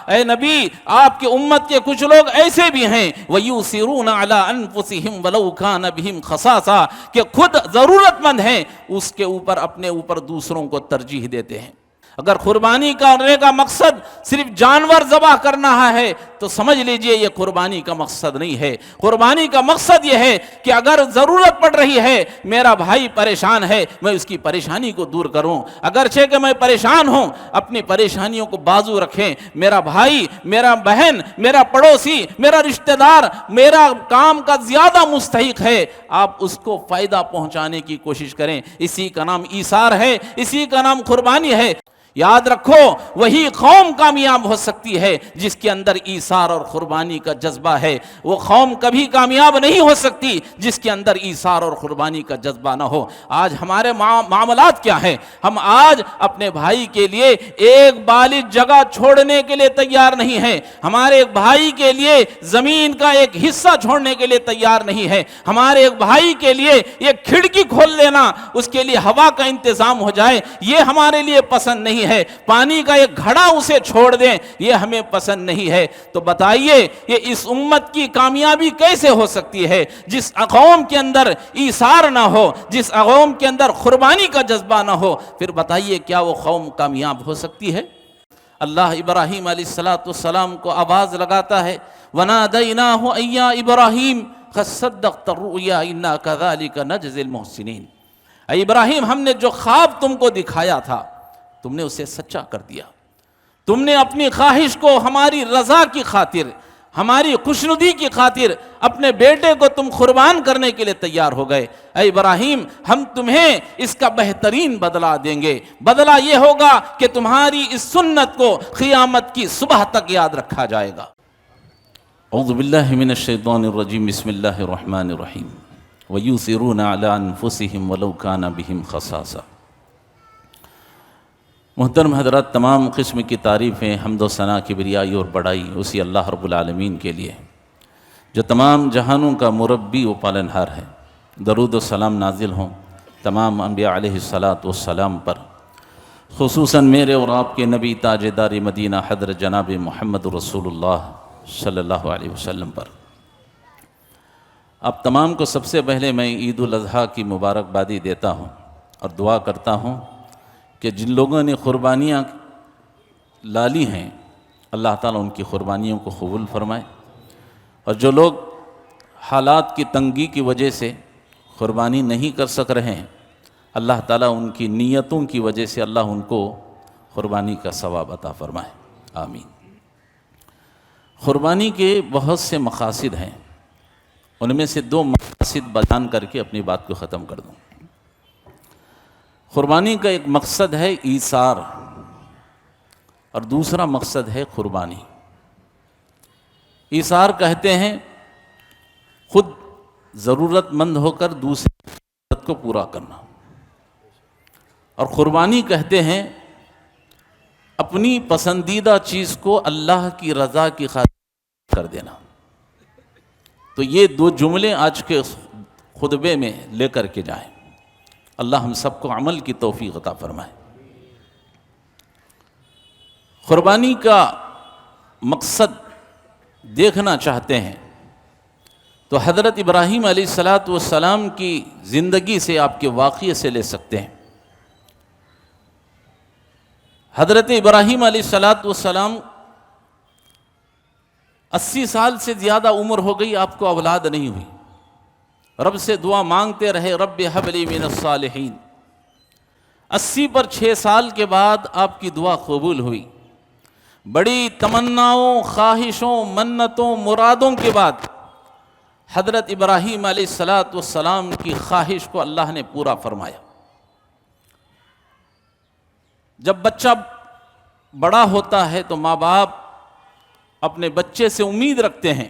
اے نبی آپ کی امت کے کچھ لوگ ایسے بھی ہیں وَيُؤْثِرُونَ عَلَىٰ أَنفُسِهِمْ وَلَوْ كَانَ بِهِمْ خَصَاصَةٌ کہ خود ضرورت مند ہیں اس کے اوپر اپنے اوپر دوسروں کو ترجیح دیتے ہیں۔ اگر قربانی کرنے کا مقصد صرف جانور ذبح کرنا ہے تو سمجھ لیجئے یہ قربانی کا مقصد نہیں ہے۔ قربانی کا مقصد یہ ہے کہ اگر ضرورت پڑ رہی ہے، میرا بھائی پریشان ہے، میں اس کی پریشانی کو دور کروں، اگرچہ کہ میں پریشان ہوں، اپنی پریشانیوں کو بازو رکھیں۔ میرا بھائی، میرا بہن، میرا پڑوسی، میرا رشتہ دار میرا کام کا زیادہ مستحق ہے، آپ اس کو فائدہ پہنچانے کی کوشش کریں۔ اسی کا نام ایثار ہے، اسی کا نام قربانی ہے۔ یاد رکھو وہی قوم کامیاب ہو سکتی ہے جس کے اندر ایثار اور قربانی کا جذبہ ہے۔ وہ قوم کبھی کامیاب نہیں ہو سکتی جس کے اندر ایثار اور قربانی کا جذبہ نہ ہو۔ آج ہمارے معاملات کیا ہیں؟ ہم آج اپنے بھائی کے لیے ایک بالغ جگہ چھوڑنے کے لیے تیار نہیں ہیں، ہمارے ایک بھائی کے لیے زمین کا ایک حصہ چھوڑنے کے لیے تیار نہیں ہے، ہمارے ایک بھائی کے لیے ایک کھڑکی کھول دینا، اس کے لیے ہوا کا انتظام ہو جائے، یہ ہمارے لیے پسند نہیں ہے، پانی کا ایک گھڑا اسے چھوڑ دیں، یہ ہمیں پسند نہیں ہے۔ تو بتائیے یہ اس امت کی کامیابی کیسے ہو سکتی ہے جس قوم کے اندر ایثار نہ ہو، جس قوم کے اندر قربانی کا جذبہ نہ ہو؟ پھر بتائیے کیا وہ قوم کامیاب ہو سکتی ہے؟ اللہ ابراہیم علیہ السلام کو آواز لگاتا ہے وَنَادَيْنَاهُ أَن يَا إِبْرَاهِيمُ قَدْ صَدَّقْتَ الرُّؤْيَا إِنَّا كَذَلِكَ نَجْزِي الْمُحْسِنِينَ۔ اے ابراہیم، ہم نے جو خواب تم کو دکھایا تھا تم نے اسے سچا کر دیا، تم نے اپنی خواہش کو ہماری رضا کی خاطر، ہماری خوشنودی کی خاطر اپنے بیٹے کو تم قربان کرنے کے لیے تیار ہو گئے۔ اے ابراہیم، ہم تمہیں اس کا بہترین بدلہ دیں گے، بدلہ یہ ہوگا کہ تمہاری اس سنت کو قیامت کی صبح تک یاد رکھا جائے گا۔ اعوذ باللہ من الشیطان الرجیم، بسم اللہ الرحمن الرحیم۔ وَيُؤْثِرُونَ عَلَىٰ أَنفُسِهِمْ وَلَوْ كَانَ بِهِمْ خَصَاصَةٌ۔ محترم حضرات، تمام قسم کی تعریفیں، حمد و ثنا، کبریائی اور بڑائی اسی اللہ رب العالمین کے لیے جو تمام جہانوں کا مربی و پالنہار ہے۔ درود و سلام نازل ہوں تمام انبیاء علیہ السلام پر، خصوصاً میرے اور آپ کے نبی تاجدار مدینہ حضرت جناب محمد رسول اللہ صلی اللہ علیہ وسلم پر۔ آپ تمام کو سب سے پہلے میں عید الاضحیٰ کی مبارکبادی دیتا ہوں اور دعا کرتا ہوں کہ جن لوگوں نے قربانیاں لالی ہیں اللہ تعالیٰ ان کی قربانیوں کو قبول فرمائے، اور جو لوگ حالات کی تنگی کی وجہ سے قربانی نہیں کر سک رہے ہیں اللہ تعالیٰ ان کی نیتوں کی وجہ سے اللہ ان کو قربانی کا ثواب عطا فرمائے، آمین۔ قربانی کے بہت سے مقاصد ہیں، ان میں سے دو مقاصد بیان کر کے اپنی بات کو ختم کر دوں۔ قربانی کا ایک مقصد ہے ایثار اور دوسرا مقصد ہے قربانی۔ ایثار کہتے ہیں خود ضرورت مند ہو کر دوسری ضرورت کو پورا کرنا، اور قربانی کہتے ہیں اپنی پسندیدہ چیز کو اللہ کی رضا کی خاطر کر دینا۔ تو یہ دو جملے آج کے خطبے میں لے کر کے جائیں، اللہ ہم سب کو عمل کی توفیق عطا فرمائے۔ قربانی کا مقصد دیکھنا چاہتے ہیں تو حضرت ابراہیم علیہ السلام کی زندگی سے، آپ کے واقعے سے لے سکتے ہیں۔ حضرت ابراہیم علیہ السلام 80 سال سے زیادہ عمر ہو گئی، آپ کو اولاد نہیں ہوئی، رب سے دعا مانگتے رہے رب ہب لی من الصالحین۔ 80 پر 6 سال کے بعد آپ کی دعا قبول ہوئی۔ بڑی تمناؤں، خواہشوں، منتوں، مرادوں کے بعد حضرت ابراہیم علیہ السلام کی خواہش کو اللہ نے پورا فرمایا۔ جب بچہ بڑا ہوتا ہے تو ماں باپ اپنے بچے سے امید رکھتے ہیں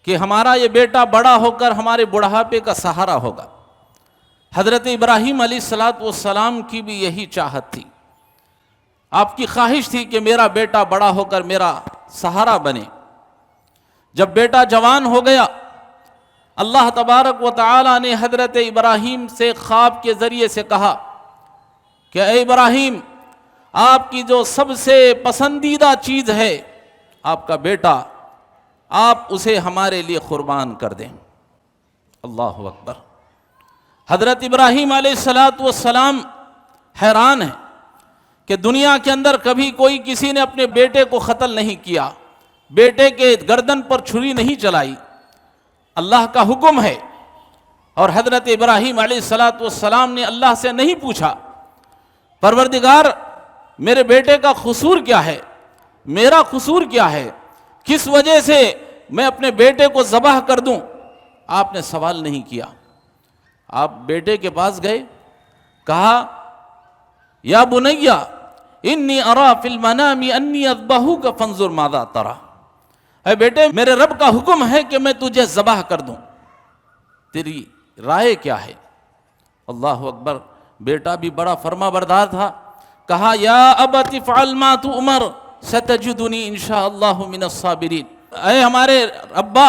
کہ ہمارا یہ بیٹا بڑا ہو کر ہمارے بڑھاپے کا سہارا ہوگا۔ حضرت ابراہیم علیہ السلام کی بھی یہی چاہت تھی، آپ کی خواہش تھی کہ میرا بیٹا بڑا ہو کر میرا سہارا بنے۔ جب بیٹا جوان ہو گیا، اللہ تبارک و تعالی نے حضرت ابراہیم سے خواب کے ذریعے سے کہا کہ اے ابراہیم، آپ کی جو سب سے پسندیدہ چیز ہے آپ کا بیٹا، آپ اسے ہمارے لیے قربان کر دیں۔ اللہ اکبر۔ حضرت ابراہیم علیہ السلام حیران ہیں کہ دنیا کے اندر کبھی کوئی کسی نے اپنے بیٹے کو قتل نہیں کیا، بیٹے کے گردن پر چھری نہیں چلائی، اللہ کا حکم ہے۔ اور حضرت ابراہیم علیہ السلام نے اللہ سے نہیں پوچھا پروردگار میرے بیٹے کا قصور کیا ہے، میرا قصور کیا ہے، کس وجہ سے میں اپنے بیٹے کو ذبح کر دوں۔ آپ نے سوال نہیں کیا، آپ بیٹے کے پاس گئے، کہا یا بنیا انی ارا فی المنام انی اذبحک فانظر ماذا تری، اے بیٹے میرے رب کا حکم ہے کہ میں تجھے ذبح کر دوں، تیری رائے کیا ہے؟ اللہ اکبر۔ بیٹا بھی بڑا فرما بردار تھا، کہا یا ابت افعل ما تؤمر ستجدنی انشاءاللہ من الصابرین، اے ہمارے ابا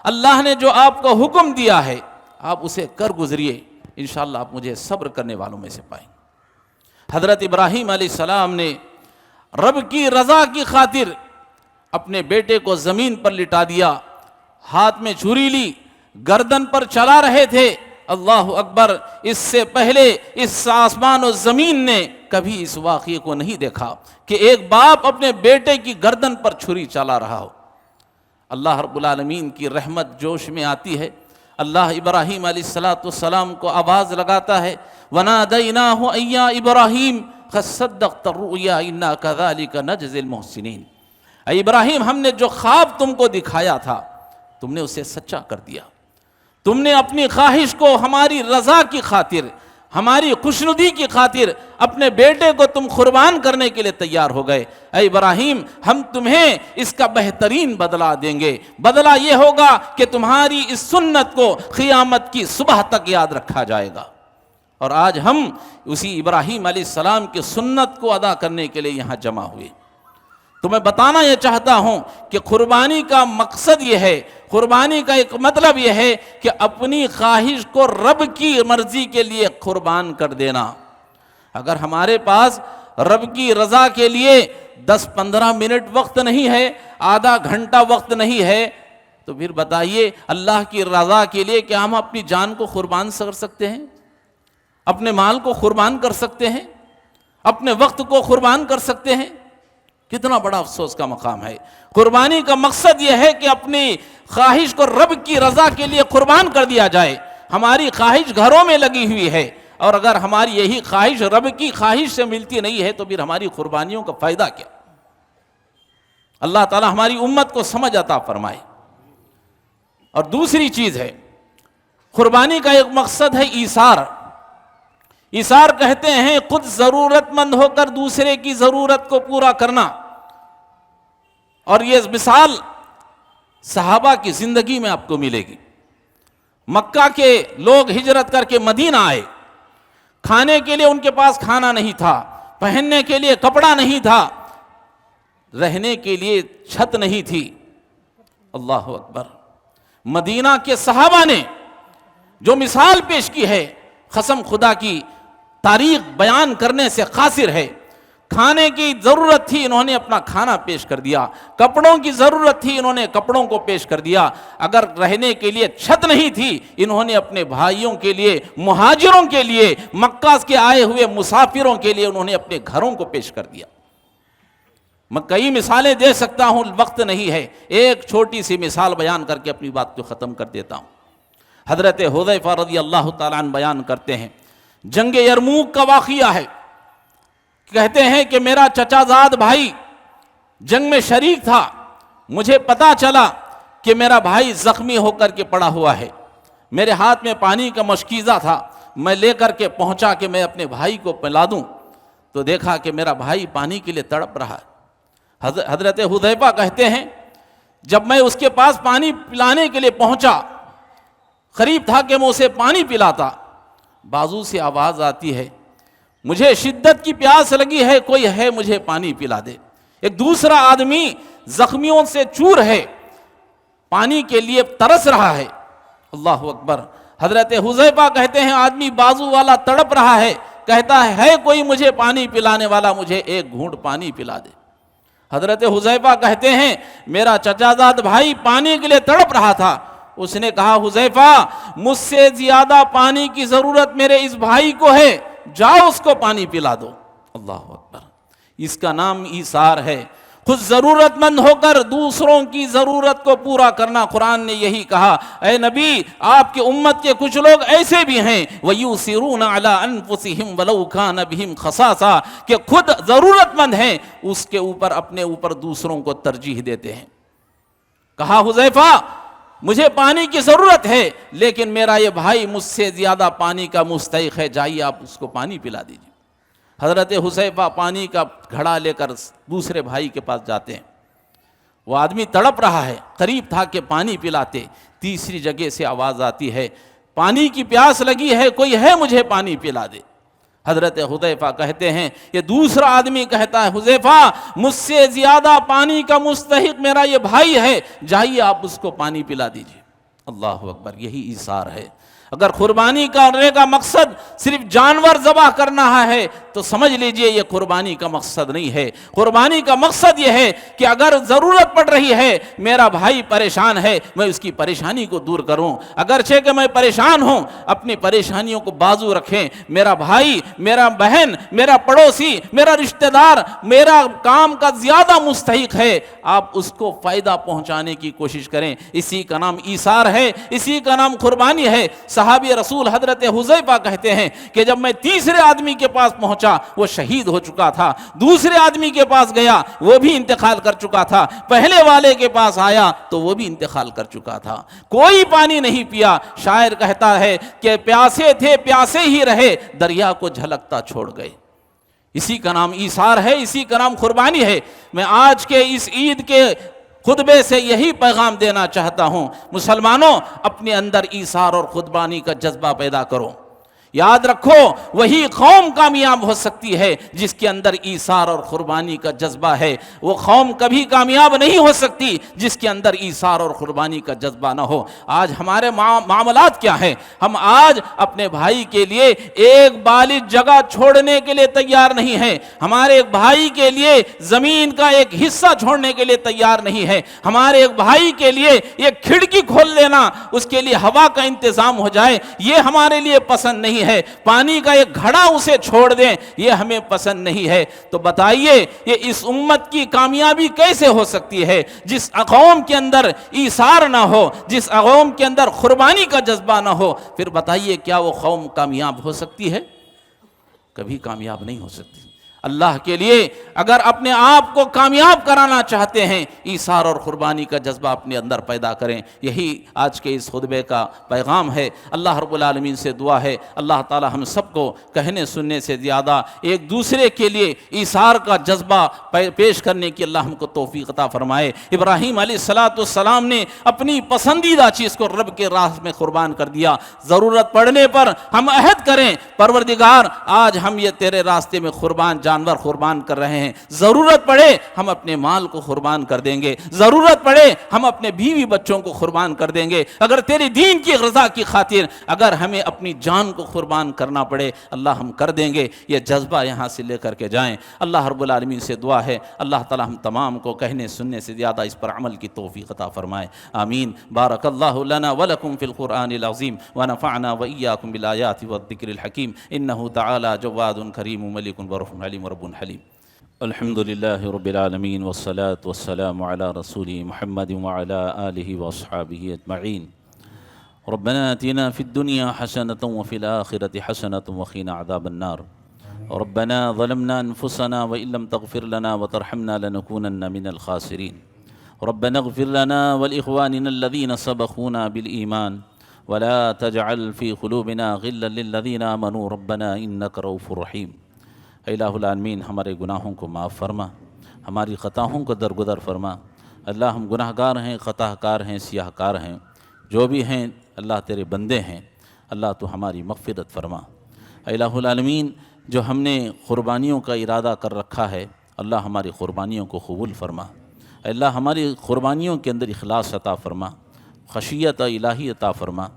اللہ نے جو آپ کو حکم دیا ہے آپ اسے کر گزریے، انشاءاللہ آپ مجھے صبر کرنے والوں میں سے پائیں۔ حضرت ابراہیم علیہ السلام نے رب کی رضا کی خاطر اپنے بیٹے کو زمین پر لٹا دیا، ہاتھ میں چھری لی، گردن پر چلا رہے تھے۔ اللہ اکبر۔ اس سے پہلے اس آسمان و زمین نے کبھی اس واقعے کو نہیں دیکھا کہ ایک باپ اپنے بیٹے کی گردن پر چھری چلا رہا ہو۔ اللہ رب العالمین کی رحمت جوش میں آتی ہے، اللہ ابراہیم علیہ السلام کو آواز لگاتا ہے، وَنَادَيْنَاهُ أَن يَا إِبْرَاهِيمُ قَدْ صَدَّقْتَ الرُّؤْيَا إِنَّا كَذَلِكَ نَجْزِي الْمُحْسِنِينَ۔ اے ابراہیم ہم نے جو خواب تم کو دکھایا تھا تم نے اسے سچا کر دیا، تم نے اپنی خواہش کو ہماری رضا کی خاطر، ہماری خوشنودی کی خاطر اپنے بیٹے کو تم قربان کرنے کے لیے تیار ہو گئے۔ اے ابراہیم ہم تمہیں اس کا بہترین بدلہ دیں گے، بدلہ یہ ہوگا کہ تمہاری اس سنت کو قیامت کی صبح تک یاد رکھا جائے گا۔ اور آج ہم اسی ابراہیم علیہ السلام کی سنت کو ادا کرنے کے لیے یہاں جمع ہوئے۔ تو میں بتانا یہ چاہتا ہوں کہ قربانی کا مقصد یہ ہے، قربانی کا ایک مطلب یہ ہے کہ اپنی خواہش کو رب کی مرضی کے لیے قربان کر دینا۔ اگر ہمارے پاس رب کی رضا کے لیے 10-15 منٹ وقت نہیں ہے، آدھا گھنٹہ وقت نہیں ہے، تو پھر بتائیے اللہ کی رضا کے لیے کیا ہم اپنی جان کو قربان کر سکتے ہیں، اپنے مال کو قربان کر سکتے ہیں، اپنے وقت کو قربان کر سکتے ہیں؟ کتنا بڑا افسوس کا مقام ہے۔ قربانی کا مقصد یہ ہے کہ اپنی خواہش کو رب کی رضا کے لیے قربان کر دیا جائے۔ ہماری خواہش گھروں میں لگی ہوئی ہے، اور اگر ہماری یہی خواہش رب کی خواہش سے ملتی نہیں ہے تو پھر ہماری قربانیوں کا فائدہ کیا؟ اللہ تعالی ہماری امت کو سمجھ عطا فرمائے۔ اور دوسری چیز ہے، قربانی کا ایک مقصد ہے ایثار۔ ایثار کہتے ہیں خود ضرورت مند ہو کر دوسرے کی ضرورت کو پورا کرنا۔ اور یہ مثال صحابہ کی زندگی میں آپ کو ملے گی۔ مکہ کے لوگ ہجرت کر کے مدینہ آئے، کھانے کے لیے ان کے پاس کھانا نہیں تھا، پہننے کے لیے کپڑا نہیں تھا، رہنے کے لیے چھت نہیں تھی۔ اللہ اکبر۔ مدینہ کے صحابہ نے جو مثال پیش کی ہے، قسم خدا کی تاریخ بیان کرنے سے قاصر ہے۔ کھانے کی ضرورت تھی، انہوں نے اپنا کھانا پیش کر دیا، کپڑوں کی ضرورت تھی، انہوں نے کپڑوں کو پیش کر دیا، اگر رہنے کے لیے چھت نہیں تھی، انہوں نے اپنے بھائیوں کے لیے، مہاجروں کے لیے، مکہ کے آئے ہوئے مسافروں کے لیے انہوں نے اپنے گھروں کو پیش کر دیا۔ میں کئی مثالیں دے سکتا ہوں، وقت نہیں ہے، ایک چھوٹی سی مثال بیان کر کے اپنی بات کو ختم کر دیتا ہوں۔ حضرت حذیفہ رضی اللہ تعالیٰ عنہ بیان کرتے ہیں، جنگ یرموک کا واقعہ ہے، کہتے ہیں کہ میرا چچا زاد بھائی جنگ میں شریک تھا، مجھے پتا چلا کہ میرا بھائی زخمی ہو کر کے پڑا ہوا ہے، میرے ہاتھ میں پانی کا مشکیزہ تھا، میں لے کر کے پہنچا کہ میں اپنے بھائی کو پلا دوں، تو دیکھا کہ میرا بھائی پانی کے لیے تڑپ رہا ہے۔ حضرت حذیفہ کہتے ہیں جب میں اس کے پاس پانی پلانے کے لیے پہنچا، قریب تھا کہ میں اسے پانی پلاتا، بازو سے آواز آتی ہے، مجھے شدت کی پیاس لگی ہے، کوئی ہے مجھے پانی پلا دے۔ ایک دوسرا آدمی زخمیوں سے چور ہے، پانی کے لیے ترس رہا ہے۔ اللہ اکبر۔ حضرت حذیفہ کہتے ہیں آدمی بازو والا تڑپ رہا ہے، کہتا ہے کوئی مجھے پانی پلانے والا، مجھے ایک گھونٹ پانی پلا دے۔ حضرت حذیفہ کہتے ہیں میرا چچا زاد بھائی پانی کے لیے تڑپ رہا تھا، اس نے کہا حذیفہ مجھ سے زیادہ پانی کی ضرورت میرے اس بھائی کو ہے، جاؤ اس کو پانی پلا دو۔ اللہ اکبر، اس کا نام ایثار ہے، خود ضرورت مند ہو کر دوسروں کی ضرورت کو پورا کرنا۔ قرآن نے یہی کہا، اے نبی آپ کی امت کے کچھ لوگ ایسے بھی ہیں وَيُؤْثِرُونَ عَلَىٰ أَنفُسِهِمْ وَلَوْ كَانَ بِهِمْ خَصَاصَةٌ، کہ خود ضرورت مند ہیں اس کے اوپر اپنے اوپر دوسروں کو ترجیح دیتے ہیں۔ کہا حذیفہ مجھے پانی کی ضرورت ہے لیکن میرا یہ بھائی مجھ سے زیادہ پانی کا مستحق ہے، جائیے آپ اس کو پانی پلا دیجیے۔ حضرت حذیفہ پانی کا گھڑا لے کر دوسرے بھائی کے پاس جاتے ہیں، وہ آدمی تڑپ رہا ہے، قریب تھا کہ پانی پلاتے، تیسری جگہ سے آواز آتی ہے پانی کی پیاس لگی ہے، کوئی ہے مجھے پانی پلا دے۔ حضرت حذیفہ کہتے ہیں، یہ دوسرا آدمی کہتا ہے حذیفہ مجھ سے زیادہ پانی کا مستحق میرا یہ بھائی ہے، جائیے آپ اس کو پانی پلا دیجیے۔ اللہ اکبر، یہی ایثار ہے۔ اگر قربانی کرنے کا مقصد صرف جانور ذبح کرنا ہے تو سمجھ لیجئے یہ قربانی کا مقصد نہیں ہے۔ قربانی کا مقصد یہ ہے کہ اگر ضرورت پڑ رہی ہے، میرا بھائی پریشان ہے، میں اس کی پریشانی کو دور کروں، اگرچہ کہ میں پریشان ہوں، اپنی پریشانیوں کو بازو رکھیں۔ میرا بھائی، میرا بہن، میرا پڑوسی، میرا رشتہ دار میرا کام کا زیادہ مستحق ہے، آپ اس کو فائدہ پہنچانے کی کوشش کریں۔ اسی کا نام ایثار ہے، اسی کا نام قربانی ہے۔ صحابی رسول حضرت حذیفہ کہتے ہیں کہ جب میں تیسرے آدمی کے پاس پہنچا وہ شہید ہو چکا تھا، دوسرے آدمی کے پاس گیا وہ بھی انتقال کر چکا تھا، پہلے والے کے پاس آیا تو وہ بھی انتقال کر چکا تھا، کوئی پانی نہیں پیا۔ شاعر کہتا ہے کہ پیاسے تھے پیاسے ہی رہے، دریا کو جھلکتا چھوڑ گئے۔ اسی کا نام ایثار ہے، اسی کا نام قربانی ہے۔ میں آج کے اس عید کے خطبے سے یہی پیغام دینا چاہتا ہوں، مسلمانوں اپنے اندر ایثار اور قربانی کا جذبہ پیدا کرو۔ یاد رکھو وہی قوم کامیاب ہو سکتی ہے جس کے اندر ایثار اور قربانی کا جذبہ ہے، وہ قوم کبھی کامیاب نہیں ہو سکتی جس کے اندر ایثار اور قربانی کا جذبہ نہ ہو۔ آج ہمارے معاملات کیا ہیں؟ ہم آج اپنے بھائی کے لیے ایک بالغ جگہ چھوڑنے کے لیے تیار نہیں ہیں، ہمارے ایک بھائی کے لیے زمین کا ایک حصہ چھوڑنے کے لیے تیار نہیں ہے، ہمارے ایک بھائی کے لیے ایک کھڑکی کھول دینا، اس کے لیے ہوا کا انتظام ہو جائے، یہ ہمارے لیے پسند نہیں ہے، پانی کا ایک گھڑا اسے چھوڑ دیں یہ ہمیں پسند نہیں ہے۔ تو بتائیے یہ اس امت کی کامیابی کیسے ہو سکتی ہے جس قوم کے اندر ایثار نہ ہو، جس قوم کے اندر قربانی کا جذبہ نہ ہو؟ پھر بتائیے کیا وہ قوم کامیاب ہو سکتی ہے؟ کبھی کامیاب نہیں ہو سکتی۔ اللہ کے لیے اگر اپنے آپ کو کامیاب کرانا چاہتے ہیں، ایثار اور قربانی کا جذبہ اپنے اندر پیدا کریں۔ یہی آج کے اس خطبے کا پیغام ہے۔ اللہ رب العالمین سے دعا ہے اللہ تعالی ہم سب کو کہنے سننے سے زیادہ ایک دوسرے کے لیے ایثار کا جذبہ پیش کرنے کی اللہ ہم کو توفیق عطا فرمائے۔ ابراہیم علیہ السلام نے اپنی پسندیدہ چیز کو رب کے راہ میں قربان کر دیا۔ ضرورت پڑنے پر ہم عہد کریں پروردگار آج ہم یہ تیرے راستے میں جانور قربان کر رہے ہیں، ضرورت پڑے ہم اپنے مال کو قربان کر دیں گے، ضرورت پڑے ہم اپنے بیوی بچوں کو قربان کر دیں گے، اگر تیری دین کی رضا کی خاطر اگر ہمیں اپنی جان کو قربان کرنا پڑے اللہ ہم کر دیں گے۔ یہ جذبہ یہاں سے لے کر کے جائیں۔ اللہ رب العالمین سے دعا ہے اللہ تعالی ہم تمام کو کہنے سننے سے زیادہ اس پر عمل کی توفیق عطا فرمائے، آمین۔ بارک اللہ لنا ولکم فی القرآن العظیم ونفعنا وإیاکم بالآیات والذکر الحکیم انہ تعالی جواد کریم ملک برحم علیم رب حلیم۔ الحمد للہ رب العالمین والصلاة والسلام علی رسول محمد وعلی آلہ واصحابہ اجمعین۔ ربنا آتنا فی الدنیا حسنة وفی الآخرة حسنة وقنا عذاب النار۔ ربنا ظلمنا انفسنا وإن لم تغفر لنا وترحمنا لنكونن من الخاسرین۔ ربنا اغفر لنا ولإخواننا الذين سبقونا بالإيمان ولا تجعل في قلوبنا غلا للذين آمنوا ربنا إنك رؤوف رحیم۔ اے الہ العالمین ہمارے گناہوں کو معاف فرما، ہماری خطاؤں کو درگزر فرما۔ اللہ ہم گناہ گار ہیں، خطا کار ہیں، سیاہ کار ہیں، جو بھی ہیں اللہ تیرے بندے ہیں، اللہ تو ہماری مغفرت فرما۔ اے الہ العالمین جو ہم نے قربانیوں کا ارادہ کر رکھا ہے اللہ ہماری قربانیوں کو قبول فرما۔ اے اللہ ہماری قربانیوں کے اندر اخلاص عطا فرما، خشیت الہی عطا فرما۔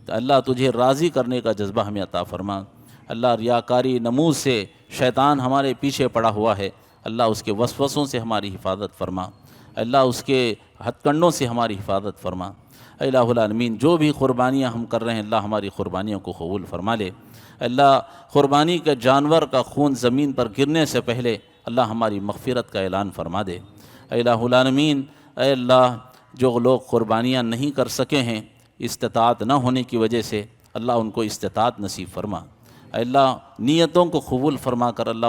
اللہ تجھے راضی کرنے کا جذبہ ہمیں عطا فرما۔ اللہ ریاکاری نموز سے شیطان ہمارے پیچھے پڑا ہوا ہے، اللہ اس کے وسوسوں سے ہماری حفاظت فرما، اللہ اس کے ہتھ کنڈوں سے ہماری حفاظت فرما۔ اے الہ العالمین، جو بھی قربانیاں ہم کر رہے ہیں اللہ ہماری قربانیوں کو قبول فرما لے۔ اللہ قربانی کا جانور کا خون زمین پر گرنے سے پہلے اللہ ہماری مغفرت کا اعلان فرما دے۔ اے الہ العالمین، اے اللہ جو لوگ قربانیاں نہیں کر سکے ہیں استطاعت نہ ہونے کی وجہ سے، اللہ ان کو استطاعت نصیب فرما۔ اے اللہ نیتوں کو قبول فرما کر اللہ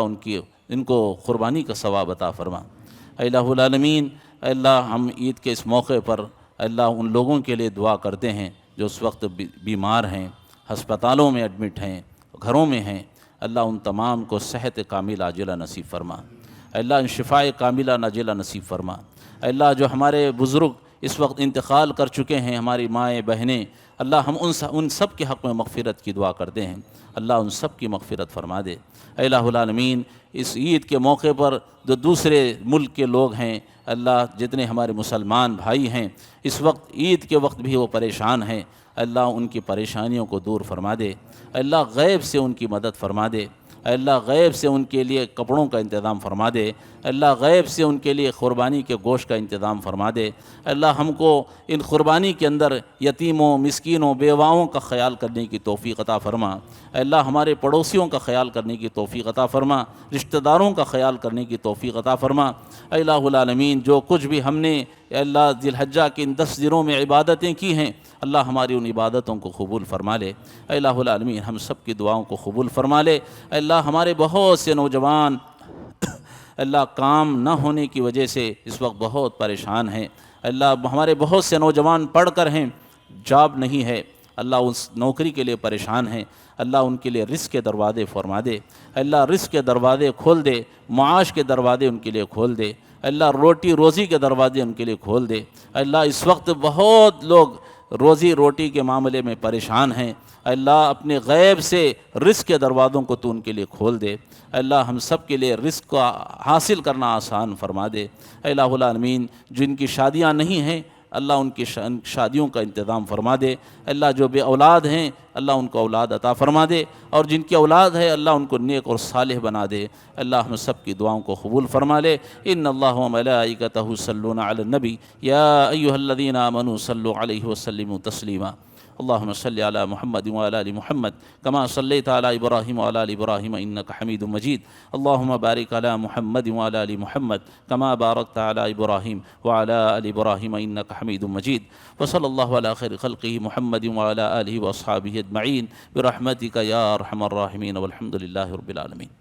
ان کو قربانی کا ثواب عطا فرما۔ اے الہ العالمین، اے اللہ ہم عید کے اس موقع پر اللہ ان لوگوں کے لیے دعا کرتے ہیں جو اس وقت بیمار ہیں، ہسپتالوں میں ایڈمٹ ہیں، گھروں میں ہیں، اللہ ان تمام کو صحت کاملہ عاجلہ نصیب فرما۔ اے اللہ ان شفاء کاملہ عاجلہ نصیب فرما۔ اے اللہ جو ہمارے بزرگ اس وقت انتقال کر چکے ہیں، ہماری مائیں بہنیں، اللہ ہم ان سب کے حق میں مغفرت کی دعا کرتے ہیں، اللہ ان سب کی مغفرت فرما دے۔ اے الہ العالمین، اس عید کے موقع پر جو دوسرے ملک کے لوگ ہیں، اللہ جتنے ہمارے مسلمان بھائی ہیں اس وقت عید کے وقت بھی وہ پریشان ہیں، اللہ ان کی پریشانیوں کو دور فرما دے۔ اللہ غیب سے ان کی مدد فرما دے۔ اللہ غیب سے ان کے لیے کپڑوں کا انتظام فرما دے۔ اللہ غیب سے ان کے لیے قربانی کے گوشت کا انتظام فرما دے۔ اللہ ہم کو ان قربانی کے اندر یتیموں، مسکینوں، بیواؤں کا خیال کرنے کی توفیق عطا فرما۔ اللہ ہمارے پڑوسیوں کا خیال کرنے کی توفیق عطا فرما، رشتہ داروں کا خیال کرنے کی توفیق عطا فرما۔ اے الہ العالمین، جو کچھ بھی ہم نے اے اللہ ذی الحجہ کے ان 10 دنوں میں عبادتیں کی ہیں، اللہ ہماری ان عبادتوں کو قبول فرما لے۔ اے الہ العالمین، ہم سب کی دعاؤں کو قبول فرما لے۔ اے اللہ ہمارے بہت سے نوجوان اللہ کام نہ ہونے کی وجہ سے اس وقت بہت پریشان ہیں، اللہ ہمارے بہت سے نوجوان پڑھ کر ہیں، جاب نہیں ہے، اللہ اس نوکری کے لیے پریشان ہیں، اللہ ان کے لیے رزق کے دروازے فرما دے۔ اللہ رزق کے دروازے کھول دے، معاش کے دروازے ان کے لیے کھول دے، اللہ روٹی روزی کے دروازے ان کے لیے کھول دے۔ اللہ اس وقت بہت لوگ روزی روٹی کے معاملے میں پریشان ہیں، اللہ اپنے غیب سے رزق کے دروازوں کو تو ان کے لیے کھول دے۔ اللہ ہم سب کے لیے رزق کو حاصل کرنا آسان فرما دے۔ اے الہ العالمین، جن کی شادیاں نہیں ہیں اللہ ان کی شادیوں کا انتظام فرما دے۔ اللہ جو بے اولاد ہیں اللہ ان کو اولاد عطا فرما دے، اور جن کی اولاد ہے اللہ ان کو نیک اور صالح بنا دے۔ اللہ ہم سب کی دعاؤں کو قبول فرما لے۔ ان اللہ و ملائکتہ یصلون علی النبی یا ایھا الذین آمنوا صلوا علیہ وسلموا تسلیما۔ اللهم صل على محمد وعلى آل محمد كما صليت على إبراهيم وعلى آل إبراهيم إنك حميد مجيد. اللهم بارك على محمد وعلى آل محمد كما باركت على إبراهيم وعلى آل إبراهيم إنك حميد مجيد. وصلى الله على خير خلقه محمد وعلى آله وأصحابه أجمعين برحمتك يا أرحم الراحمين والحمد لله رب العالمين.